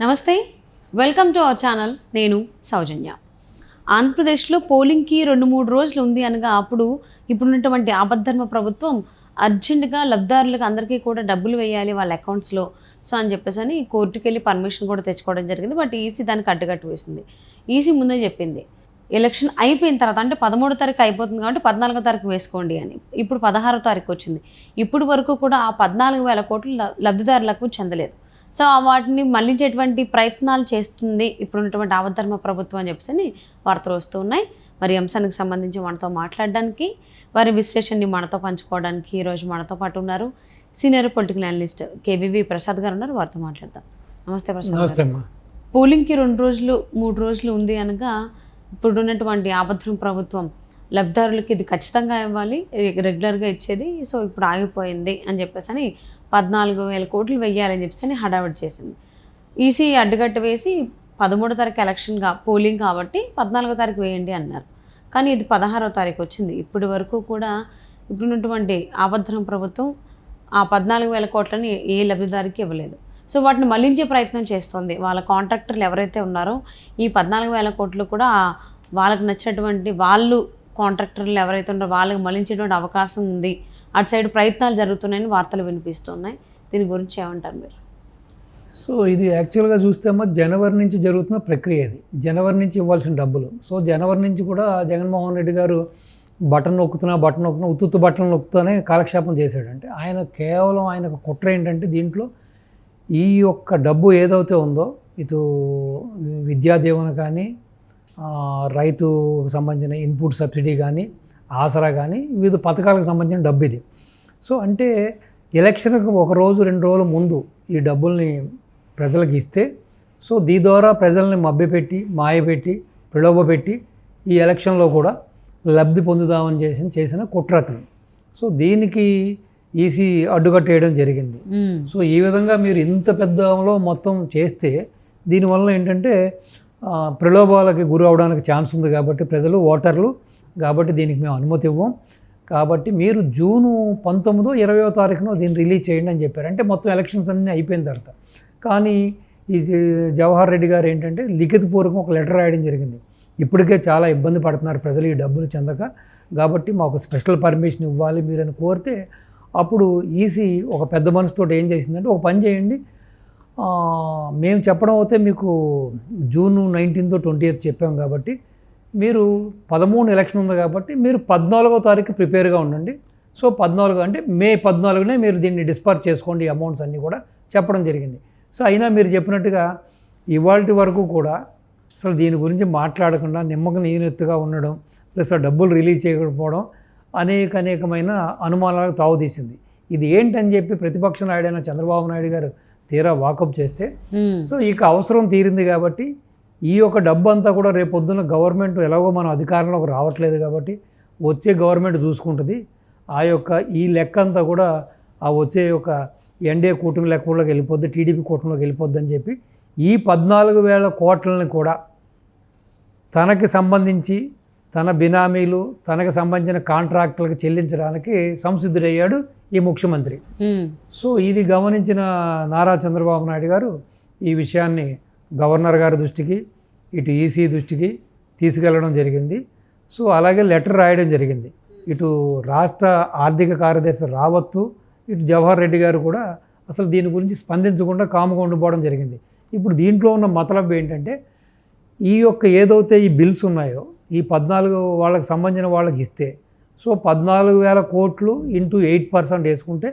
నమస్తే, welcome to our channel. నేను సౌజన్య. ఆంధ్రప్రదేశ్లో పోలింగ్కి 2-3 రోజులు ఉంది అనగా ఇప్పుడున్నటువంటి ఆపద్ధర్మ ప్రభుత్వం అర్జెంటుగా లబ్ధిదారులకు అందరికీ కూడా డబ్బులు వేయాలి వాళ్ళ అకౌంట్స్లో. సో అని చెప్పేసి అని కోర్టుకు వెళ్ళి పర్మిషన్ కూడా తెచ్చుకోవడం జరిగింది. బట్ ఈసీ దానికి అడ్డుకట్టు వేసింది. ఈసీ ముందే చెప్పింది ఎలక్షన్ అయిపోయిన తర్వాత, అంటే 13వ తారీఖు అయిపోతుంది కాబట్టి 14వ తారీఖు వేసుకోండి అని. ఇప్పుడు 16వ తారీఖు వచ్చింది. ఇప్పుడు వరకు కూడా ఆ 14,000 కోట్లు లబ్ధిదారులకు చెందలేదు. సో వాటిని మళ్లించేటువంటి ప్రయత్నాలు చేస్తుంది ఇప్పుడున్నటువంటి ఆపద్ధర్మ ప్రభుత్వం అని చెప్పేసి వార్తలు వస్తూ ఉన్నాయి. మరి అంశానికి సంబంధించి మనతో మాట్లాడడానికి, వారి విశ్లేషణని మనతో పంచుకోవడానికి ఈరోజు మనతో పాటు ఉన్నారు senior political analyst KVV Prasad గారు ఉన్నారు. వారితో మాట్లాడతాం. నమస్తే ప్రసాద్ గారు. పోలింగ్కి 2-3 రోజులు ఉంది అనగా ఇప్పుడున్నటువంటి ఆపద్ధర్మ ప్రభుత్వం లబ్ధిదారులకి ఇది ఖచ్చితంగా ఇవ్వాలి, రెగ్యులర్గా ఇచ్చేది, సో ఇప్పుడు ఆగిపోయింది అని చెప్పేసి అని 14,000 కోట్లు వెయ్యాలని చెప్పేసి అని హడావిడి చేసింది. ఈసీ అడ్డుకట్ట వేసి 13వ తారీఖు ఎలక్షన్గా పోలింగ్ కాబట్టి 14వ తారీఖు వేయండి అన్నారు. కానీ ఇది 16వ తారీఖు వచ్చింది. ఇప్పటి వరకు కూడా ఇప్పుడున్నటువంటి ఆపద్ధర్మ ప్రభుత్వం ఆ 14,000 కోట్లని ఏ లబ్ధిదారికి ఇవ్వలేదు. సో వాటిని మళ్లించే ప్రయత్నం చేస్తుంది. వాళ్ళ కాంట్రాక్టర్లు ఎవరైతే ఉన్నారో ఈ 14,000 కోట్లు కూడా వాళ్ళకి నచ్చినటువంటి వాళ్ళు కాంట్రాక్టర్లు ఎవరైతే ఉన్నారో వాళ్ళకి మళ్లించేటువంటి అవకాశం ఉంది, అటు సైడ్ ప్రయత్నాలు జరుగుతున్నాయని వార్తలు వినిపిస్తున్నాయి. దీని గురించి ఏమంటారు మీరు? సో ఇది యాక్చువల్గా చూస్తే జనవరి నుంచి జరుగుతున్న ప్రక్రియ. ఇది జనవరి నుంచి ఇవ్వాల్సిన డబ్బులు. సో జనవరి నుంచి కూడా జగన్మోహన్ రెడ్డి గారు బటన్ నొక్కుతున్నా ఉత్తుత్తు బటన్ నొక్కుతూనే కాలక్షేపం చేశాడు. అంటే ఆయన కేవలం ఆయనకు కుట్ర ఏంటంటే దీంట్లో ఈ యొక్క డబ్బు ఏదైతే ఉందో, ఇటు విద్యా దీవెన కానీ, రైతుకు సంబంధించిన ఇన్పుట్ సబ్సిడీ కానీ, ఆసరా కానీ, వివిధ పథకాలకు సంబంధించిన డబ్బు ఇది. సో అంటే ఎలక్షన్కి 1 రోజు 2 రోజుల ముందు ఈ డబ్బుల్ని ప్రజలకు ఇస్తే, సో దీని ద్వారా ప్రజల్ని మభ్యపెట్టి, మాయపెట్టి, ప్రలోభపెట్టి ఈ ఎలక్షన్లో కూడా లబ్ధి పొందుదామని చేసిన కుట్రతను. సో దీనికి ఈసీ అడ్డుకట్టేయడం జరిగింది. సో ఈ విధంగా మీరు ఇంత పెద్దలో మొత్తం చేస్తే దీనివల్ల ఏంటంటే ప్రలోభాలకి గురి అవడానికి ఛాన్స్ ఉంది. కాబట్టి ప్రజలు, ఓటర్లు కాబట్టి దీనికి మేము అనుమతి ఇవ్వం. కాబట్టి మీరు జూను 19వ 20వ తారీఖున దీన్ని రిలీజ్ చేయండి అని చెప్పారు. అంటే మొత్తం ఎలక్షన్స్ అన్నీ అయిపోయిన తర్వాత. కానీ ఈ జవహర్ రెడ్డి గారు ఏంటంటే లిఖితపూర్వకం ఒక లెటర్ రాయడం జరిగింది. ఇప్పటికే చాలా ఇబ్బంది పడుతున్నారు ప్రజలు ఈ డబ్బులు చెందక, కాబట్టి మాకు స్పెషల్ పర్మిషన్ ఇవ్వాలి మీరని కోరితే, అప్పుడు ఈసీ ఒక పెద్ద మనసుతో ఏం చేసిందంటే, ఒక పని చేయండి, మేము చెప్పడం అయితే మీకు జూన్ 19th 20th చెప్పాం కాబట్టి మీరు 13 ఎలక్షన్ ఉంది కాబట్టి మీరు 14వ తారీఖు ప్రిపేర్గా ఉండండి. సో 14 అంటే మే 14నే మీరు దీన్ని డిస్పర్స్ చేసుకోండి అమౌంట్స్ అన్నీ కూడా చెప్పడం జరిగింది. సో అయినా మీరు చెప్పినట్టుగా ఇవాల్టి వరకు కూడా అసలు దీని గురించి మాట్లాడకుండా నిమ్మక నీరెత్తుగా ఉండడం, ప్లస్ ఆ డబ్బులు రిలీజ్ చేయకపోవడం అనేకమైన అనుమానాలకు తావుతీసింది. ఇది ఏంటని చెప్పి ప్రతిపక్ష నాయుడైన చంద్రబాబు నాయుడు గారు తీరా వాకప్ చేస్తే, సో ఇక అవసరం తీరింది కాబట్టి ఈ యొక్క డబ్బు అంతా కూడా రేపొద్దున గవర్నమెంట్ ఎలాగో మనం అధికారంలోకి రావట్లేదు కాబట్టి వచ్చే గవర్నమెంట్ చూసుకుంటుంది, ఆ యొక్క ఈ లెక్క అంతా కూడా ఆ వచ్చే యొక్క ఎన్డీఏ కూటమి లెక్కలోకి వెళ్ళిపోద్ది, టీడీపీ కూటమిలోకి వెళ్ళిపోద్ది అని చెప్పి ఈ 14,000 కోట్లని కూడా తనకి సంబంధించి తన బినామీలు, తనకు సంబంధించిన కాంట్రాక్టులకు చెల్లించడానికి సంసిద్ధుడయ్యాడు ఈ ముఖ్యమంత్రి. సో ఇది గమనించిన నారా చంద్రబాబు నాయుడు గారు ఈ విషయాన్ని గవర్నర్ గారి దృష్టికి, ఇటు ఈసీ దృష్టికి తీసుకెళ్లడం జరిగింది. సో అలాగే లెటర్ రాయడం జరిగింది. ఇటు రాష్ట్ర ఆర్థిక కార్యదర్శి రావత్తు, ఇటు జవహర్ రెడ్డి గారు కూడా అసలు దీని గురించి స్పందించకుండా కాముగా ఉండిపోవడం జరిగింది. ఇప్పుడు దీంట్లో ఉన్న మతలబ్ ఏంటంటే, ఈ యొక్క ఏదైతే ఈ బిల్స్ ఉన్నాయో ఈ 14 వాళ్ళకి సంబంధించిన వాళ్ళకి ఇస్తే, సో 14,000 కోట్లు ఇంటూ 8% వేసుకుంటే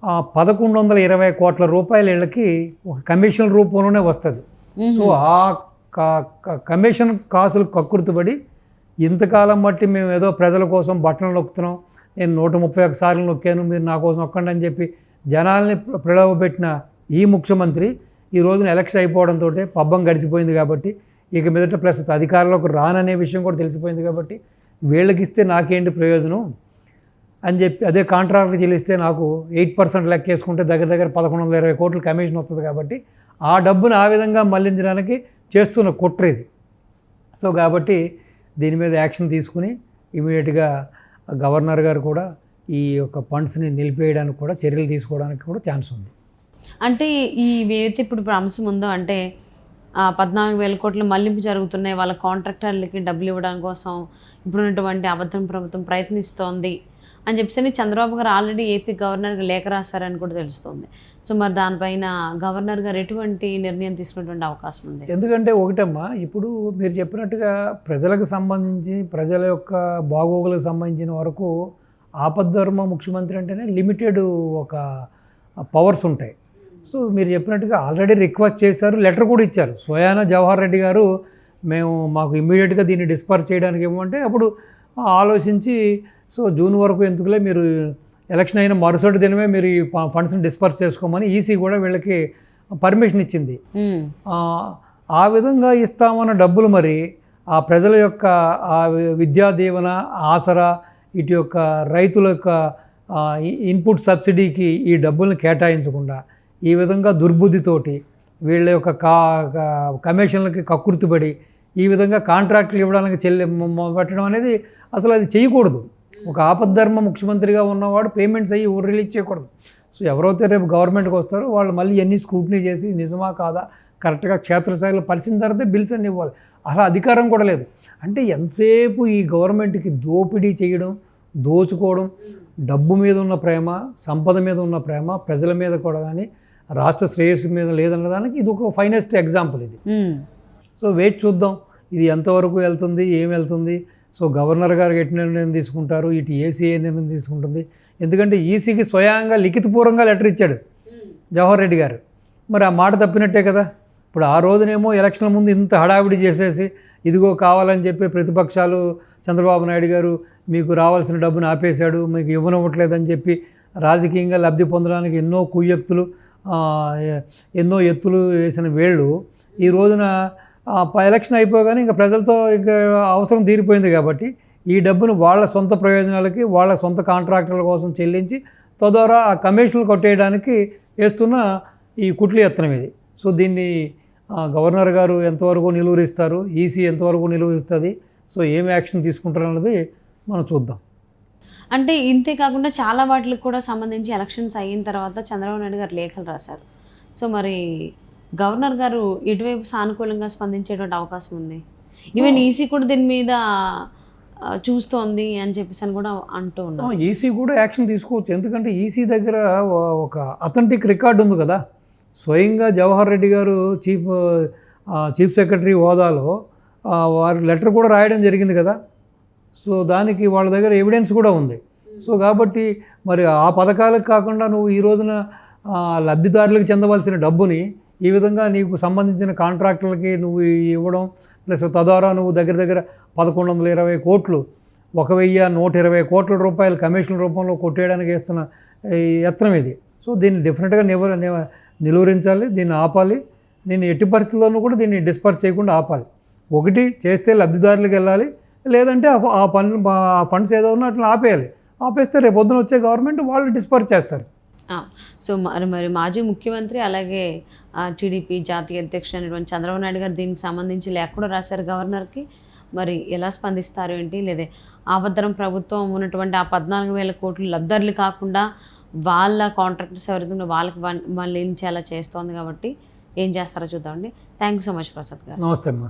1,120 కోట్ల రూపాయల ఇళ్ళకి ఒక కమిషన్ రూపంలోనే వస్తుంది. సో ఆ కమిషన్ కాసులు కక్కుర్తిపడి ఇంతకాలం బట్టి మేము ఏదో ప్రజల కోసం బట్టలు నొక్కుతున్నాం, నేను 131 సార్లు నొక్కాను, మీరు నా కోసం నొక్కండి అని చెప్పి జనాల్ని ప్రలోభపెట్టిన ఈ ముఖ్యమంత్రి ఈ రోజున ఎలక్షన్ అయిపోవడంతో పబ్బం గడిచిపోయింది కాబట్టి, ఇక మీదట ప్లస్ అధికారంలోకి రాననే విషయం కూడా తెలిసిపోయింది కాబట్టి వీళ్ళకి ఇస్తే నాకేంటి ప్రయోజనం అని చెప్పి, అదే కాంట్రాక్ట్ చెల్లిస్తే నాకు 8% లెక్క వేసుకుంటే దగ్గర 1,120 కోట్లు కమిషన్ వస్తుంది కాబట్టి ఆ డబ్బును ఆ విధంగా మళ్లించడానికి చేస్తున్న కుట్ర ఇది. సో కాబట్టి దీని మీద యాక్షన్ తీసుకుని ఇమీడియట్గా గవర్నర్ గారు కూడా ఈ యొక్క ఫండ్స్ని నిలిపేయడానికి కూడా చర్యలు తీసుకోవడానికి కూడా ఛాన్స్ ఉంది. అంటే ఈ ఏదైతే ఇప్పుడు అంశం ఉందో అంటే 14,000 కోట్ల మళ్లింపు జరుగుతున్నాయి, వాళ్ళ కాంట్రాక్టర్లకి డబ్బులు ఇవ్వడం కోసం ఇప్పుడున్నటువంటి అబద్ధం ప్రభుత్వం ప్రయత్నిస్తోంది అని చెప్పేసి చంద్రబాబు గారు ఆల్రెడీ ఏపీ గవర్నర్కి లేఖ రాశారని కూడా తెలుస్తుంది. సో మరి దానిపైన గవర్నర్ గారు ఎటువంటి నిర్ణయం తీసుకునేటువంటి అవకాశం ఉంది? ఎందుకంటే ఒకటమ్మా, ఇప్పుడు మీరు చెప్పినట్టుగా ప్రజలకు సంబంధించి ప్రజల యొక్క బాగోగులకు సంబంధించిన వరకు ఆపద్ధర్మ ముఖ్యమంత్రి అంటేనే లిమిటెడ్ ఒక పవర్స్ ఉంటాయి. సో మీరు చెప్పినట్టుగా ఆల్రెడీ రిక్వెస్ట్ చేశారు, లెటర్ కూడా ఇచ్చారు. సోయానా జవహర్ రెడ్డి గారు మాకు ఇమ్మీడియట్గా దీన్ని డిస్పర్స్ చేయడానికి ఇవ్వమంటే అప్పుడు ఆలోచించి సో జూన్ వరకు ఎందుకులే, మీరు ఎలక్షన్ అయిన మరుసటి దినమే మీరు ఈ ఫండ్స్ని డిస్పర్స్ చేసుకోమని ఈసీ కూడా వీళ్ళకి పర్మిషన్ ఇచ్చింది. ఆ విధంగా ఇస్తామన్న డబ్బులు మరి ఆ ప్రజల యొక్క ఆ విద్యా దీవెన, ఆసరా, ఇటు యొక్క రైతుల యొక్క ఇన్పుట్ సబ్సిడీకి ఈ డబ్బుల్ని కేటాయించకుండా ఈ విధంగా దుర్బుద్ధితోటి వీళ్ళ యొక్క కమిషన్లకి కక్కుర్తిపడి ఈ విధంగా కాంట్రాక్టులు ఇవ్వడానికి పెట్టడం అనేది అసలు అది చేయకూడదు. ఒక ఆపద్ధర్మ ముఖ్యమంత్రిగా ఉన్నవాడు పేమెంట్స్ అయ్యి రిలీజ్ చేయకూడదు. సో ఎవరైతే రేపు గవర్నమెంట్కి వస్తారో వాళ్ళు మళ్ళీ ఎన్ని స్క్రూటినీ చేసి నిజమా కాదా కరెక్ట్గా క్షేత్రస్థాయిలో పరిచిన తర్వాతే బిల్స్ అన్ని ఇవ్వాలి. అలా అధికారం కూడా లేదు. అంటే ఎంతసేపు ఈ గవర్నమెంట్కి దోపిడీ చేయడం, దోచుకోవడం, డబ్బు మీద ఉన్న ప్రేమ, సంపద మీద ఉన్న ప్రేమ ప్రజల మీద కూడా కానీ రాష్ట్ర శ్రేయస్సు మీద లేదన్నదానికి ఇది ఒక ఫైనెస్ట్ ఎగ్జాంపుల్ ఇది. సో వేచి చూద్దాం ఇది ఎంతవరకు వెళ్తుంది, ఏం వెళ్తుంది. సో గవర్నర్ గారు ఎట్టి నిర్ణయం తీసుకుంటారు, ఇటు ఏసీ ఏ నిర్ణయం తీసుకుంటుంది. ఎందుకంటే ఈసీకి స్వయంగా లిఖితపూర్వకంగా లెటర్ ఇచ్చాడు జవహర్ రెడ్డి గారు. మరి ఆ మాట తప్పినట్టే కదా. ఇప్పుడు ఆ రోజునేమో ఎలక్షన్ల ముందు ఇంత హడావిడి చేసేసి ఇదిగో కావాలని చెప్పి ప్రతిపక్షాలు చంద్రబాబు నాయుడు గారు మీకు రావాల్సిన డబ్బును ఆపేశాడు, మీకు ఇవ్వనివ్వట్లేదని చెప్పి రాజకీయంగా లబ్ధి పొందడానికి ఎన్నో కుయ్యక్తులు, ఎన్నో ఎత్తులు వేసిన వేళ్ళు ఈ రోజున ఎలక్షన్ అయిపోగానే ఇంకా ప్రజలతో ఇంకా అవసరం తీరిపోయింది కాబట్టి ఈ డబ్బును వాళ్ళ సొంత ప్రయోజనాలకి, వాళ్ళ సొంత కాంట్రాక్టర్ల కోసం చెల్లించి తద్వారా ఆ కమిషన్లు కొట్టేయడానికి వేస్తున్న ఈ కుట్లి యత్నం ఇది. సో దీన్ని గవర్నర్ గారు ఎంతవరకు నిలువరిస్తారు, ఈసీ ఎంతవరకు నిలువరిస్తుంది, సో ఏం యాక్షన్ తీసుకుంటారు అన్నది మనం చూద్దాం. అంటే ఇంతే కాకుండా చాలా వాటికి కూడా సంబంధించి ఎలక్షన్స్ అయిన తర్వాత చంద్రబాబు నాయుడు గారు లేఖలు రాశారు. సో మరి గవర్నర్ గారు ఇటువైపు సానుకూలంగా స్పందించేటువంటి అవకాశం ఉంది. ఈవెన్ ఈసీ కూడా దీని మీద చూస్తోంది అని చెప్పేసి అని కూడా అంటూ ఉన్నాం. ఈసీ కూడా యాక్షన్ తీసుకోవచ్చు. ఎందుకంటే ఈసీ దగ్గర ఒక అథెంటిక్ రికార్డు ఉంది కదా. స్వయంగా జవహర్ రెడ్డి గారు చీఫ్ సెక్రటరీ హోదాలో వారి లెటర్ కూడా రాయడం జరిగింది కదా. సో దానికి వాళ్ళ దగ్గర ఎవిడెన్స్ కూడా ఉంది. సో కాబట్టి మరి ఆ పథకాలకు కాకుండా నువ్వు ఈ రోజున లబ్ధిదారులకు చెందవలసిన డబ్బుని ఈ విధంగా నీకు సంబంధించిన కాంట్రాక్టర్లకి నువ్వు ఇవ్వడం, ప్లస్ తద్వారా నువ్వు దగ్గర దగ్గర 1120 కోట్లు, 1120 కోట్ల రూపాయలు కమిషన్ రూపంలో కొట్టేయడానికి వేస్తున్న యత్నం ఇది. సో దీన్ని డెఫినెట్గా నిలువరించాలి, దీన్ని ఆపాలి. దీన్ని ఎట్టి పరిస్థితుల్లోనూ కూడా దీన్ని డిస్పర్స్ చేయకుండా ఆపాలి. ఒకటి చేస్తే లబ్ధిదారులకు వెళ్ళాలి, లేదంటే ఆ ఫండ్స్ ఏదో ఉన్నా అట్లా ఆపేయాలి. ఆపేస్తే రేపు పొద్దున వచ్చే గవర్నమెంట్ వాళ్ళు డిస్పర్స్ చేస్తారు. సో మరి మాజీ ముఖ్యమంత్రి అలాగే టీడీపీ జాతీయ అధ్యక్షుడు అయినటువంటి చంద్రబాబు నాయుడు గారు దీనికి సంబంధించి లేఖ కూడా రాశారు గవర్నర్కి. మరి ఎలా స్పందిస్తారు ఏంటి? లేదా ఆపద్ధర్మ ప్రభుత్వం ఉన్నటువంటి ఆ 14,000 కోట్లు లబ్ధారులు కాకుండా వాళ్ళ కాంట్రాక్టర్స్ ఎవరైతే వాళ్ళకి మళ్ళీ చేయాలా చేస్తోంది కాబట్టి ఏం చేస్తారో చూద్దామండి. Thank you so much Prasad గారు. నమస్తే అమ్మా.